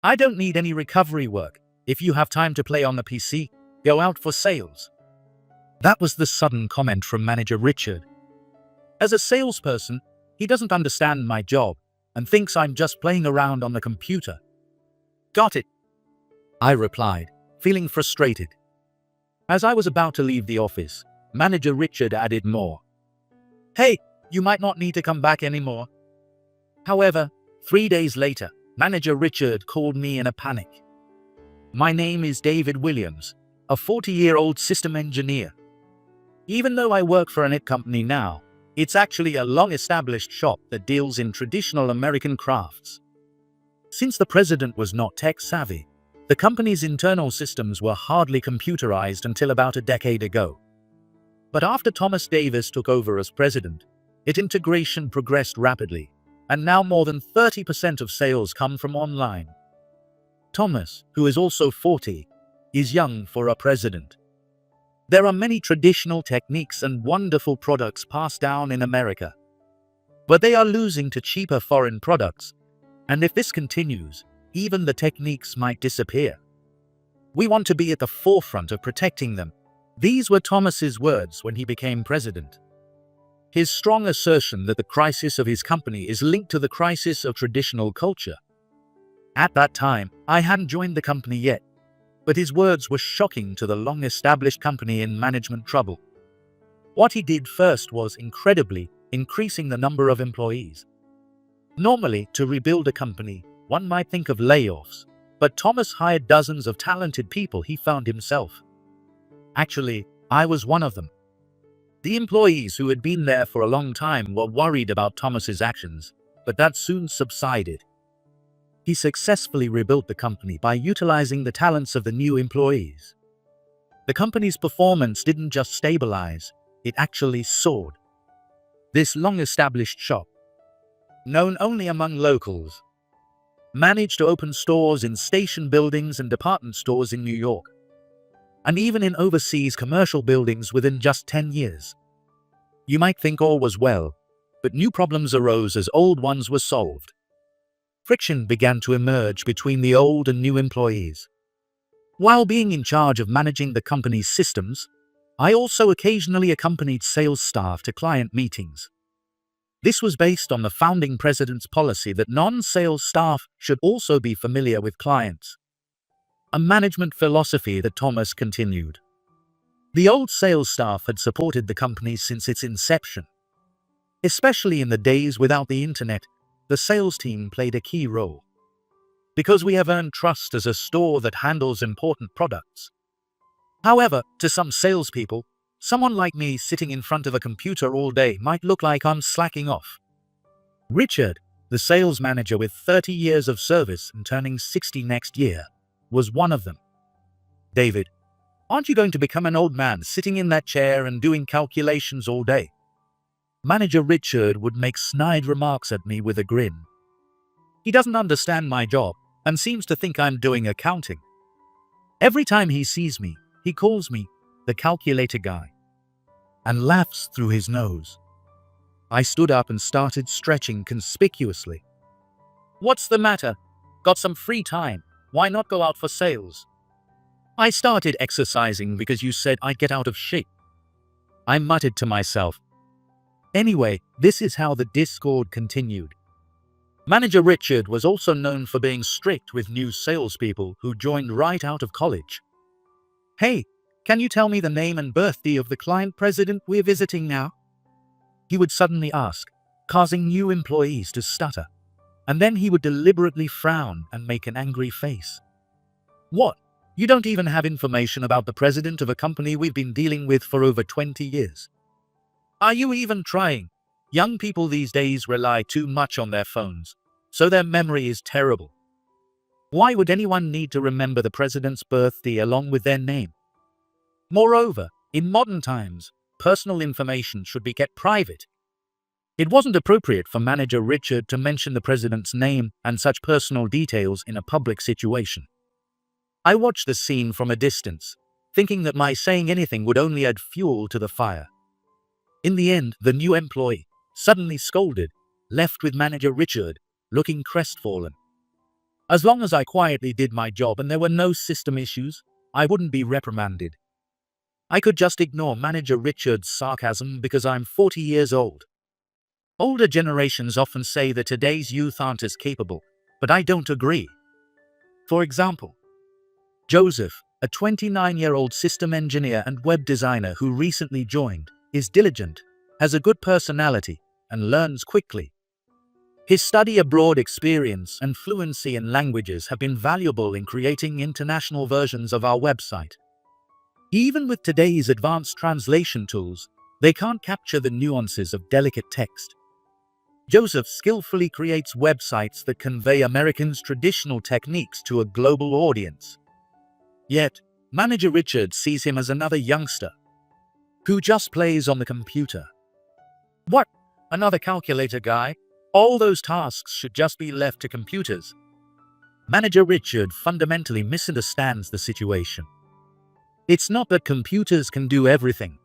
I don't need any recovery work. If you have time to play on the PC, go out for sales. That was the sudden comment from manager Richard. As a salesperson, he doesn't understand my job and thinks I'm just playing around on the computer. Got it, I replied, feeling frustrated. As I was about to leave the office, manager Richard added more. Hey, you might not need to come back anymore. However, 3 days later, manager Richard called me in a panic. My name is David Williams, a 40-year-old system engineer. Even though I work for an IT company now, it's actually a long-established shop that deals in traditional American crafts. Since the president was not tech-savvy, the company's internal systems were hardly computerized until about a decade ago. But after Thomas Davis took over as president, IT integration progressed rapidly, and now more than 30% of sales come from online. Thomas, who is also 40, is young for a president. There are many traditional techniques and wonderful products passed down in America. But they are losing to cheaper foreign products, and if this continues, even the techniques might disappear. We want to be at the forefront of protecting them. These were Thomas's words when he became president. His strong assertion that the crisis of his company is linked to the crisis of traditional culture. At that time, I hadn't joined the company yet, but his words were shocking to the long-established company in management trouble. What he did first was, incredibly, increasing the number of employees. Normally, to rebuild a company, one might think of layoffs, but Thomas hired dozens of talented people he found himself. Actually, I was one of them. The employees who had been there for a long time were worried about Thomas's actions, but that soon subsided. He successfully rebuilt the company by utilizing the talents of the new employees. The company's performance didn't just stabilize, it actually soared. This long-established shop, known only among locals, managed to open stores in station buildings and department stores in New York, and even in overseas commercial buildings within just 10 years. You might think all was well, but new problems arose as old ones were solved. Friction began to emerge between the old and new employees. While being in charge of managing the company's systems, I also occasionally accompanied sales staff to client meetings. This was based on the founding president's policy that non-sales staff should also be familiar with clients. A management philosophy that Thomas continued. The old sales staff had supported the company since its inception. Especially in the days without the internet, the sales team played a key role. Because we have earned trust as a store that handles important products. However, to some salespeople, someone like me sitting in front of a computer all day might look like I'm slacking off. Richard, the sales manager with 30 years of service and turning 60 next year, was one of them. David, aren't you going to become an old man sitting in that chair and doing calculations all day? Manager Richard would make snide remarks at me with a grin. He doesn't understand my job and seems to think I'm doing accounting. Every time he sees me, he calls me the calculator guy and laughs through his nose. I stood up and started stretching conspicuously. What's the matter? Got some free time? Why not go out for sales? I started exercising because you said I'd get out of shape. I muttered to myself. Anyway, this is how the discord continued. Manager Richard was also known for being strict with new salespeople who joined right out of college. Hey, can you tell me the name and birthday of the client president we're visiting now? He would suddenly ask, causing new employees to stutter, and then he would deliberately frown and make an angry face. What? You don't even have information about the president of a company we've been dealing with for over 20 years? Are you even trying? Young people these days rely too much on their phones, so their memory is terrible. Why would anyone need to remember the president's birthday along with their name? Moreover, in modern times, personal information should be kept private. It wasn't appropriate for manager Richard to mention the president's name and such personal details in a public situation. I watched the scene from a distance, thinking that my saying anything would only add fuel to the fire. In the end, the new employee, suddenly scolded, left with manager Richard, looking crestfallen. As long as I quietly did my job and there were no system issues, I wouldn't be reprimanded. I could just ignore Manager Richard's sarcasm because I'm 40 years old. Older generations often say that today's youth aren't as capable, but I don't agree. For example, Joseph, a 29-year-old system engineer and web designer who recently joined, is diligent, has a good personality, and learns quickly. His study abroad experience and fluency in languages have been valuable in creating international versions of our website. Even with today's advanced translation tools, they can't capture the nuances of delicate text. Joseph skillfully creates websites that convey Americans' traditional techniques to a global audience. Yet, Manager Richard sees him as another youngster who just plays on the computer. What? Another calculator guy? All those tasks should just be left to computers. Manager Richard fundamentally misunderstands the situation. It's not that computers can do everything,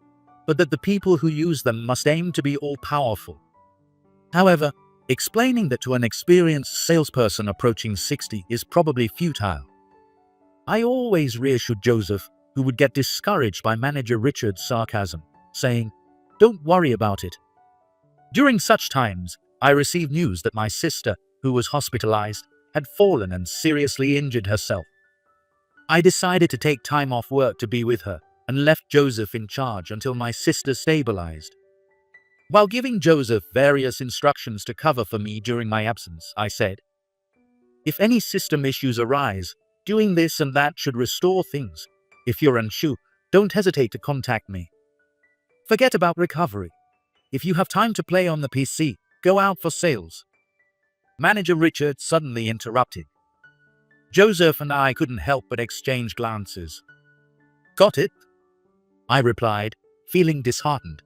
but that the people who use them must aim to be all-powerful. However, explaining that to an experienced salesperson approaching 60 is probably futile. I always reassured Joseph, who would get discouraged by Manager Richard's sarcasm, saying, "Don't worry about it." During such times, I received news that my sister, who was hospitalized, had fallen and seriously injured herself. I decided to take time off work to be with her and left Joseph in charge until my sister stabilized. While giving Joseph various instructions to cover for me during my absence, I said, "If any system issues arise, doing this and that should restore things. If you're unsure, don't hesitate to contact me. Forget about recovery. If you have time to play on the PC, go out for sales." Manager Richard suddenly interrupted. Joseph and I couldn't help but exchange glances. "Got it?" I replied, feeling disheartened.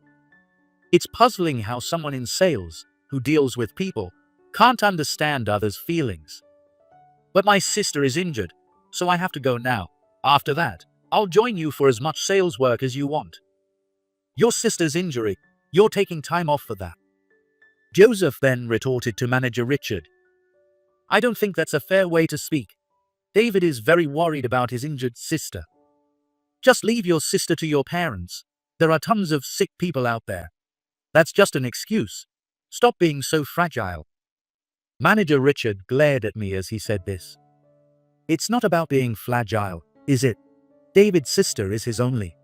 It's puzzling how someone in sales, who deals with people, can't understand others' feelings. But my sister is injured, so I have to go now. After that, I'll join you for as much sales work as you want. Your sister's injury, you're taking time off for that. Joseph then retorted to Manager Richard. I don't think that's a fair way to speak. David is very worried about his injured sister. Just leave your sister to your parents. There are tons of sick people out there. That's just an excuse. Stop being so fragile. Manager Richard glared at me as he said this. It's not about being fragile, is it? David's sister is his only.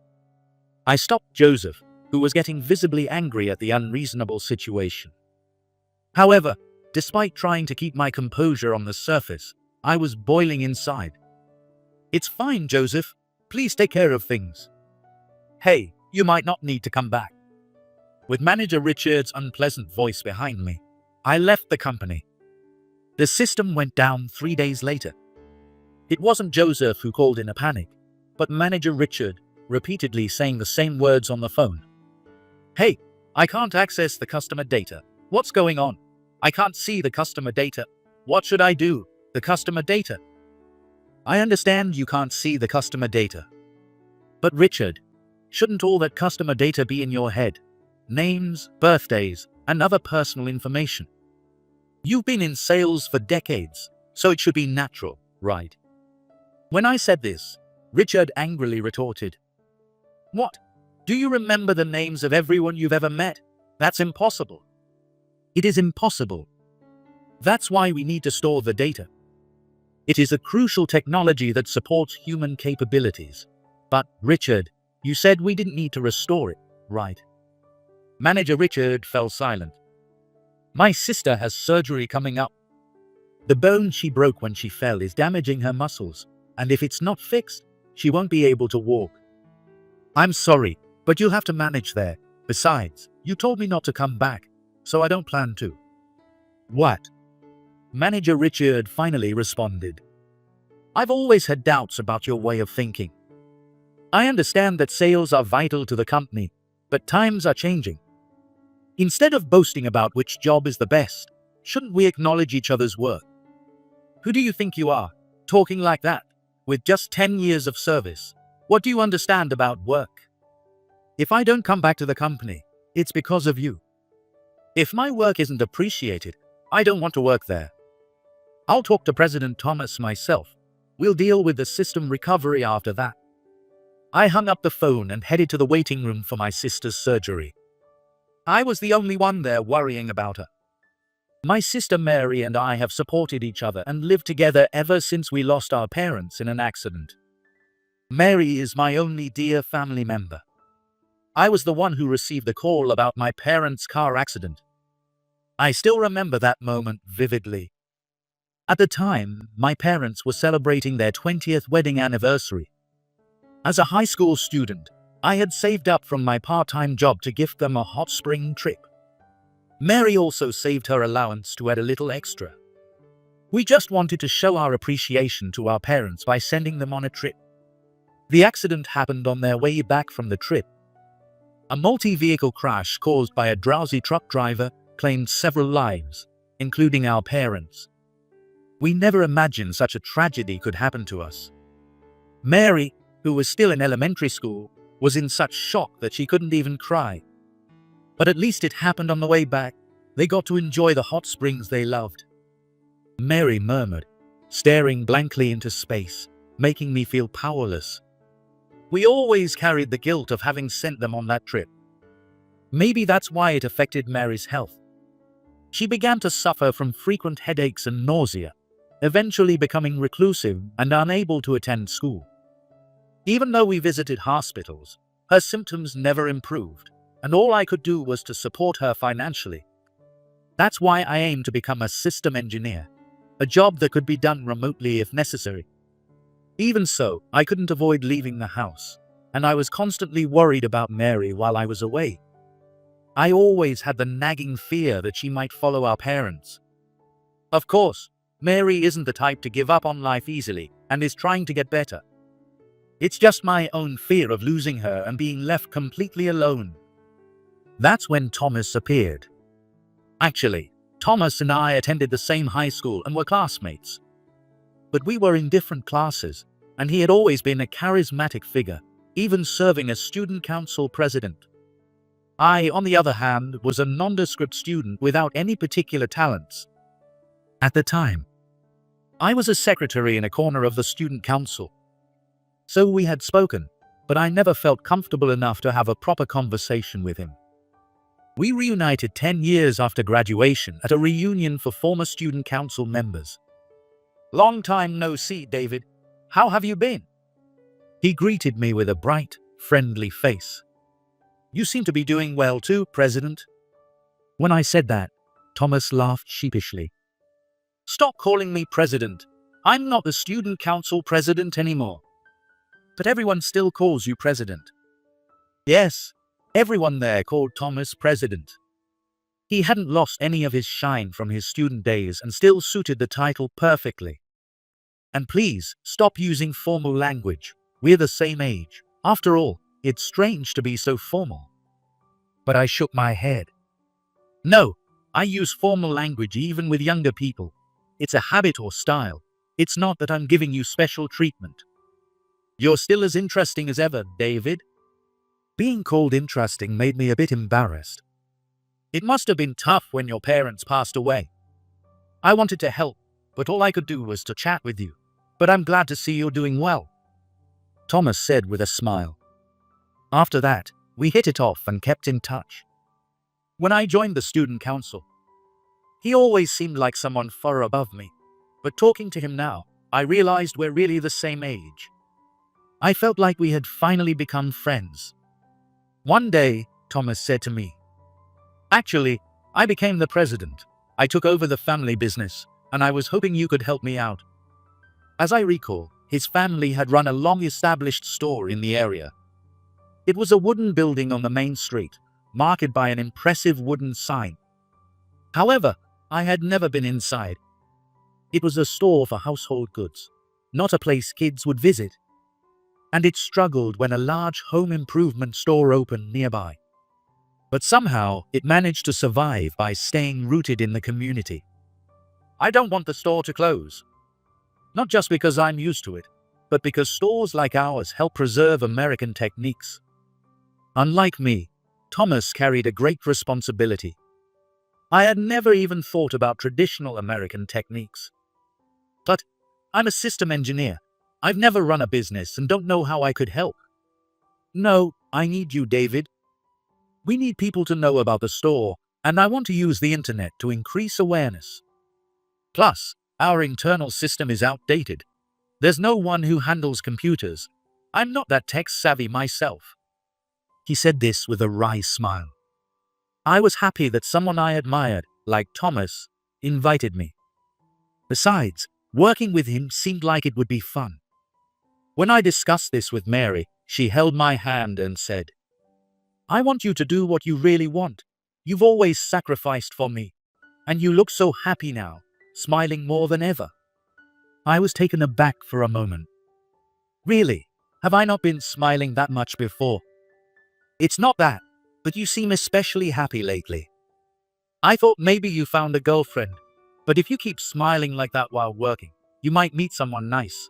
I stopped Joseph, who was getting visibly angry at the unreasonable situation. However, despite trying to keep my composure on the surface, I was boiling inside. It's fine, Joseph. Please take care of things. Hey, you might not need to come back. With Manager Richard's unpleasant voice behind me, I left the company. The system went down 3 days later. It wasn't Joseph who called in a panic, but Manager Richard, repeatedly saying the same words on the phone. Hey, I can't access the customer data. What's going on? I can't see the customer data. What should I do? The customer data. I understand you can't see the customer data. But Richard, shouldn't all that customer data be in your head? Names, birthdays, and other personal information. You've been in sales for decades, so it should be natural, right? When I said this, Richard angrily retorted, What? Do you remember the names of everyone you've ever met? That's impossible. It is impossible. That's why we need to store the data. It is a crucial technology that supports human capabilities. But, Richard, you said we didn't need to restore it, right? Manager Richard fell silent. My sister has surgery coming up. The bone she broke when she fell is damaging her muscles, and if it's not fixed, she won't be able to walk. I'm sorry, but you'll have to manage there. Besides, you told me not to come back, so I don't plan to. What? Manager Richard finally responded. I've always had doubts about your way of thinking. I understand that sales are vital to the company, but times are changing. Instead of boasting about which job is the best, shouldn't we acknowledge each other's work? Who do you think you are, talking like that, with just 10 years of service? What do you understand about work? If I don't come back to the company, it's because of you. If my work isn't appreciated, I don't want to work there. I'll talk to President Thomas myself. We'll deal with the system recovery after that. I hung up the phone and headed to the waiting room for my sister's surgery. I was the only one there worrying about her. My sister Mary and I have supported each other and lived together ever since we lost our parents in an accident. Mary is my only dear family member. I was the one who received the call about my parents' car accident. I still remember that moment vividly. At the time, my parents were celebrating their 20th wedding anniversary. As a high school student, I had saved up from my part-time job to gift them a hot spring trip. Mary also saved her allowance to add a little extra. We just wanted to show our appreciation to our parents by sending them on a trip. The accident happened on their way back from the trip. A multi-vehicle crash caused by a drowsy truck driver claimed several lives, including our parents. We never imagined such a tragedy could happen to us. Mary, who was still in elementary school, was in such shock that she couldn't even cry. But at least it happened on the way back. They got to enjoy the hot springs they loved. Mary murmured, staring blankly into space, making me feel powerless. We always carried the guilt of having sent them on that trip. Maybe that's why it affected Mary's health. She began to suffer from frequent headaches and nausea, eventually becoming reclusive and unable to attend school. Even though we visited hospitals, her symptoms never improved, and all I could do was to support her financially. That's why I aim to become a system engineer, a job that could be done remotely if necessary. Even so, I couldn't avoid leaving the house, and I was constantly worried about Mary while I was away. I always had the nagging fear that she might follow our parents. Of course, Mary isn't the type to give up on life easily and is trying to get better. It's just my own fear of losing her and being left completely alone. That's when Thomas appeared. Actually, Thomas and I attended the same high school and were classmates. But we were in different classes, and he had always been a charismatic figure, even serving as student council president. I, on the other hand, was a nondescript student without any particular talents. At the time, I was a secretary in a corner of the student council. So we had spoken, but I never felt comfortable enough to have a proper conversation with him. We reunited 10 years after graduation at a reunion for former student council members. "Long time no see, David. How have you been?" He greeted me with a bright, friendly face. "You seem to be doing well too, President." When I said that, Thomas laughed sheepishly. "Stop calling me President. I'm not the student council president anymore." "But everyone still calls you President." Yes, everyone there called Thomas President. He hadn't lost any of his shine from his student days and still suited the title perfectly. "And please, stop using formal language. We're the same age. After all, it's strange to be so formal." But I shook my head. "No, I use formal language even with younger people. It's a habit or style. It's not that I'm giving you special treatment." "You're still as interesting as ever, David." Being called interesting made me a bit embarrassed. It must have been tough when your parents passed away. I wanted to help, but all I could do was to chat with you. But I'm glad to see you're doing well," Thomas said with a smile. After that, we hit it off and kept in touch. When I joined the student council, he always seemed like someone far above me. But talking to him now, I realized we're really the same age. I felt like we had finally become friends. One day, Thomas said to me, "Actually, I became the president. I took over the family business, and I was hoping you could help me out." As I recall, his family had run a long-established store in the area. It was a wooden building on the main street, marked by an impressive wooden sign. However, I had never been inside. It was a store for household goods, not a place kids would visit. And it struggled when a large home improvement store opened nearby. But somehow, it managed to survive by staying rooted in the community. I don't want the store to close. Not just because I'm used to it, but because stores like ours help preserve American techniques. Unlike me, Thomas carried a great responsibility. I had never even thought about traditional American techniques. I'm a system engineer. I've never run a business and don't know how I could help. No, I need you, David. We need people to know about the store, and I want to use the internet to increase awareness. Plus, our internal system is outdated. There's no one who handles computers. I'm not that tech-savvy myself. He said this with a wry smile. I was happy that someone I admired, like Thomas, invited me. Besides, working with him seemed like it would be fun. When I discussed this with Mary, she held my hand and said, I want you to do what you really want. You've always sacrificed for me. And you look so happy now, smiling more than ever. I was taken aback for a moment. Really? Have I not been smiling that much before? It's not that, but you seem especially happy lately. I thought maybe you found a girlfriend, but if you keep smiling like that while working, you might meet someone nice.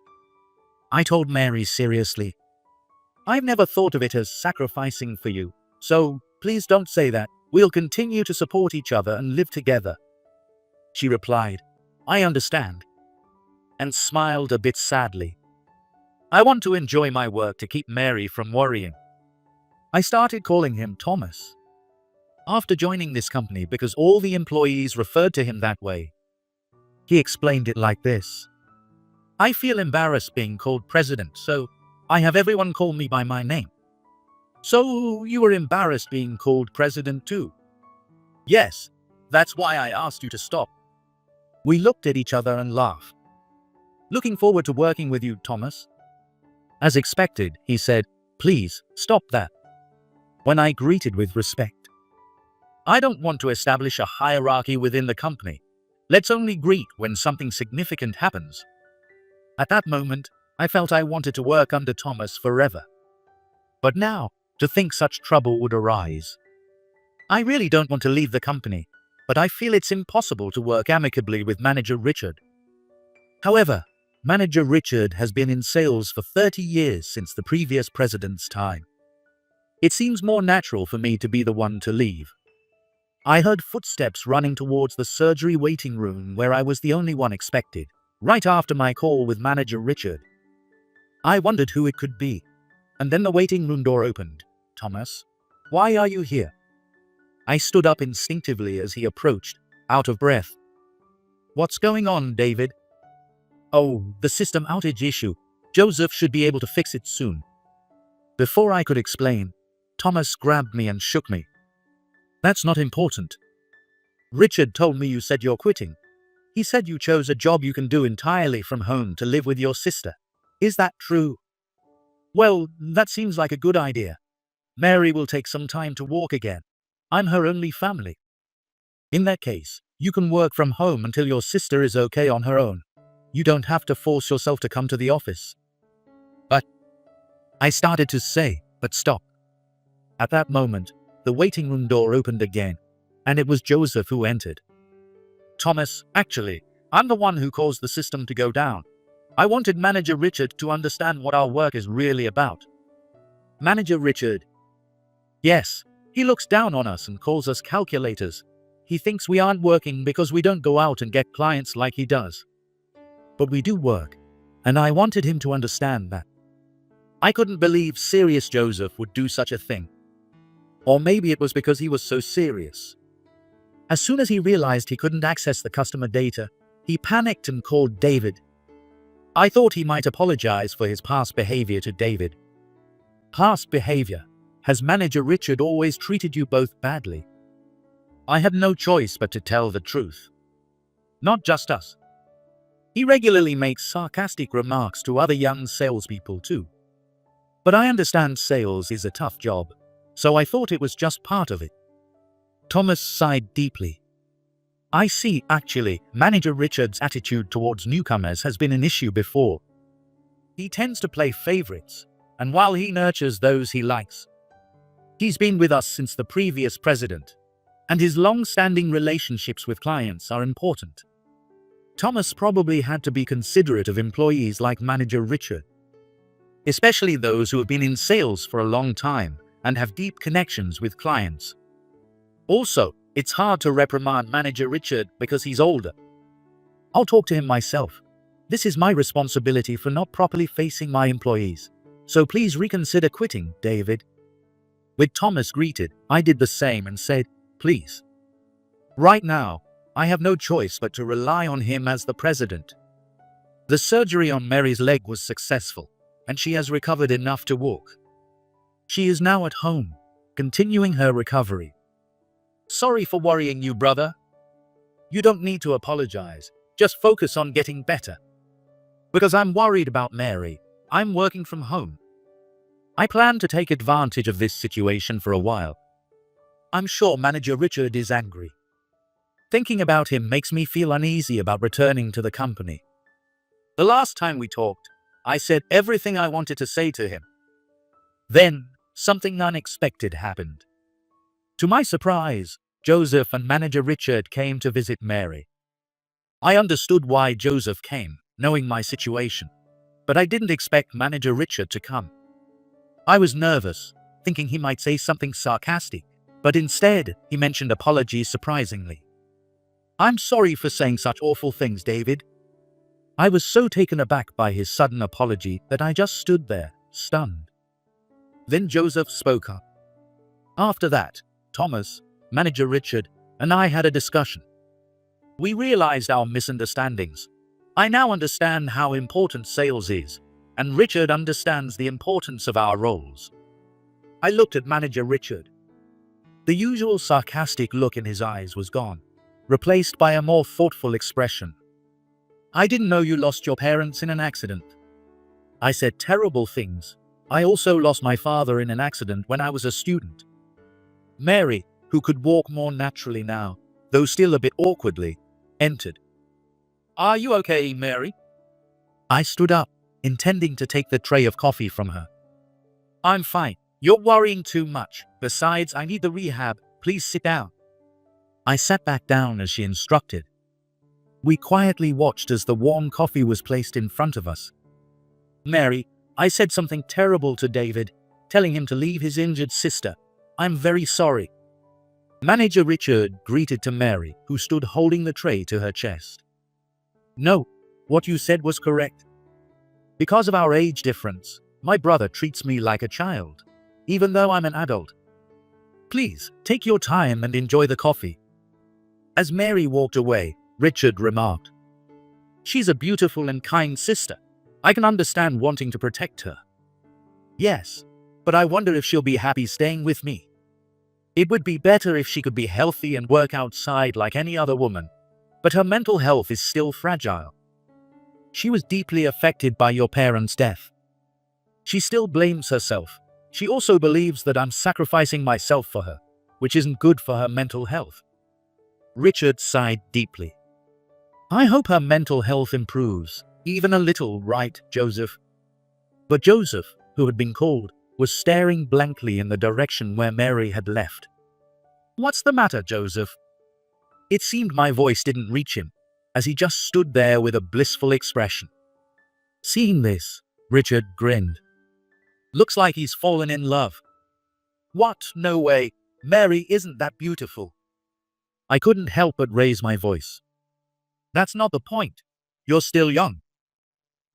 I told Mary seriously. I've never thought of it as sacrificing for you, so please don't say that. We'll continue to support each other and live together. She replied, I understand, and smiled a bit sadly. I want to enjoy my work to keep Mary from worrying. I started calling him Thomas. After joining this company because all the employees referred to him that way, he explained it like this. I feel embarrassed being called president, so I have everyone call me by my name. So you were embarrassed being called president too? Yes, that's why I asked you to stop. We looked at each other and laughed. Looking forward to working with you, Thomas. As expected, he said, please, stop that. When I greeted with respect. I don't want to establish a hierarchy within the company. Let's only greet when something significant happens. At that moment, I felt I wanted to work under Thomas forever. But now, to think such trouble would arise. I really don't want to leave the company, but I feel it's impossible to work amicably with Manager Richard. However, Manager Richard has been in sales for 30 years since the previous president's time. It seems more natural for me to be the one to leave. I heard footsteps running towards the surgery waiting room where I was the only one expected, right after my call with Manager Richard. I wondered who it could be, and then the waiting room door opened. Thomas, why are you here? I stood up instinctively as he approached, out of breath. What's going on, David? Oh, the system outage issue. Joseph should be able to fix it soon. Before I could explain, Thomas grabbed me and shook me. That's not important. Richard told me you said you're quitting. He said you chose a job you can do entirely from home to live with your sister. Is that true? Well, that seems like a good idea. Mary will take some time to walk again. I'm her only family. In that case, you can work from home until your sister is okay on her own. You don't have to force yourself to come to the office. But I started to say, but stop. At that moment, the waiting room door opened again, and it was Joseph who entered. Thomas, actually, I'm the one who caused the system to go down. I wanted Manager Richard to understand what our work is really about. Manager Richard. Yes, he looks down on us and calls us calculators. He thinks we aren't working because we don't go out and get clients like he does. But we do work, and I wanted him to understand that. I couldn't believe serious Joseph would do such a thing. Or maybe it was because he was so serious. As soon as he realized he couldn't access the customer data, he panicked and called David. I thought he might apologize for his past behavior to David. Past behavior? Has Manager Richard always treated you both badly? I had no choice but to tell the truth. Not just us. He regularly makes sarcastic remarks to other young salespeople too. But I understand sales is a tough job, so I thought it was just part of it. Thomas sighed deeply. I see, actually, Manager Richard's attitude towards newcomers has been an issue before. He tends to play favorites, and while he nurtures those he likes, he's been with us since the previous president, and his long-standing relationships with clients are important. Thomas probably had to be considerate of employees like Manager Richard, especially those who have been in sales for a long time and have deep connections with clients. Also, it's hard to reprimand Manager Richard because he's older. I'll talk to him myself. This is my responsibility for not properly facing my employees. So please reconsider quitting, David. With Thomas greeted, I did the same and said, please. Right now, I have no choice but to rely on him as the president. The surgery on Mary's leg was successful, and she has recovered enough to walk. She is now at home, continuing her recovery. Sorry for worrying you, brother. You don't need to apologize. Just focus on getting better. Because I'm worried about Mary, I'm working from home. I plan to take advantage of this situation for a while. I'm sure Manager Richard is angry. Thinking about him makes me feel uneasy about returning to the company. The last time we talked, I said everything I wanted to say to him. Then, something unexpected happened. To my surprise, Joseph and Manager Richard came to visit Mary. I understood why Joseph came, knowing my situation, but I didn't expect Manager Richard to come. I was nervous, thinking he might say something sarcastic, but instead, he mentioned apologies surprisingly. I'm sorry for saying such awful things, David. I was so taken aback by his sudden apology that I just stood there, stunned. Then Joseph spoke up. After that, Thomas, Manager Richard, and I had a discussion. We realized our misunderstandings. I now understand how important sales is, and Richard understands the importance of our roles. I looked at Manager Richard. The usual sarcastic look in his eyes was gone, replaced by a more thoughtful expression. I didn't know you lost your parents in an accident. I said terrible things. I also lost my father in an accident when I was a student. Mary, who could walk more naturally now, though still a bit awkwardly, entered. Are you okay, Mary? I stood up, intending to take the tray of coffee from her. I'm fine. You're worrying too much. Besides, I need the rehab. Please sit down. I sat back down as she instructed. We quietly watched as the warm coffee was placed in front of us. Mary, I said something terrible to David, telling him to leave his injured sister. I'm very sorry. Manager Richard greeted to Mary, who stood holding the tray to her chest. No, what you said was correct. Because of our age difference, my brother treats me like a child, even though I'm an adult. Please, take your time and enjoy the coffee. As Mary walked away, Richard remarked, She's a beautiful and kind sister. I can understand wanting to protect her. Yes, but I wonder if she'll be happy staying with me. It would be better if she could be healthy and work outside like any other woman, but her mental health is still fragile. She was deeply affected by your parents' death. She still blames herself. She also believes that I'm sacrificing myself for her, which isn't good for her mental health. Richard sighed deeply. I hope her mental health improves, even a little, right, Joseph? But Joseph, who had been called, was staring blankly in the direction where Mary had left. What's the matter, Joseph? It seemed my voice didn't reach him, as he just stood there with a blissful expression. Seeing this, Richard grinned. Looks like he's fallen in love. What? No way. Mary isn't that beautiful. I couldn't help but raise my voice. That's not the point. You're still young.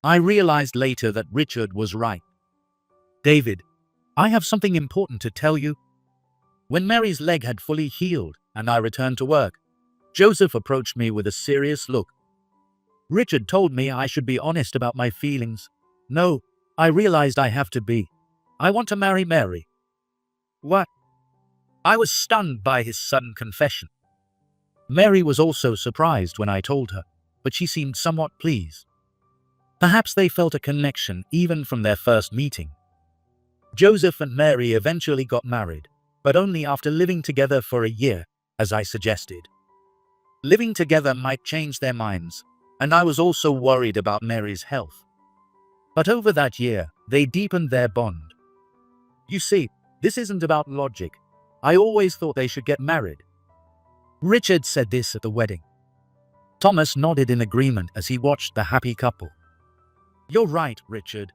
I realized later that Richard was right. David, I have something important to tell you. When Mary's leg had fully healed and I returned to work, Joseph approached me with a serious look. Richard told me I should be honest about my feelings. No, I realized I have to be. I want to marry Mary. What? I was stunned by his sudden confession. Mary was also surprised when I told her, but she seemed somewhat pleased. Perhaps they felt a connection even from their first meeting. Joseph and Mary eventually got married, but only after living together for a year, as I suggested. Living together might change their minds, and I was also worried about Mary's health. But over that year, they deepened their bond. You see, this isn't about logic. I always thought they should get married. Richard said this at the wedding. Thomas nodded in agreement as he watched the happy couple. You're right, Richard,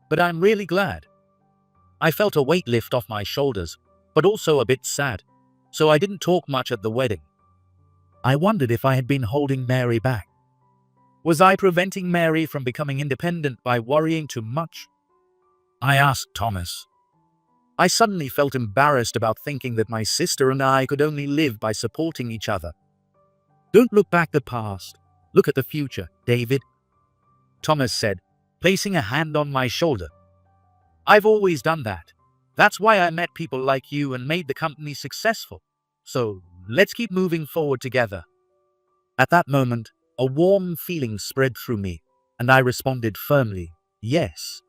but I'm really glad. I felt a weight lift off my shoulders, but also a bit sad, so I didn't talk much at the wedding. I wondered if I had been holding Mary back. Was I preventing Mary from becoming independent by worrying too much? I asked Thomas. I suddenly felt embarrassed about thinking that my sister and I could only live by supporting each other. Don't look back at the past. Look at the future, David, Thomas said, placing a hand on my shoulder. I've always done that. That's why I met people like you and made the company successful. So let's keep moving forward together. At that moment, a warm feeling spread through me, and I responded firmly, yes.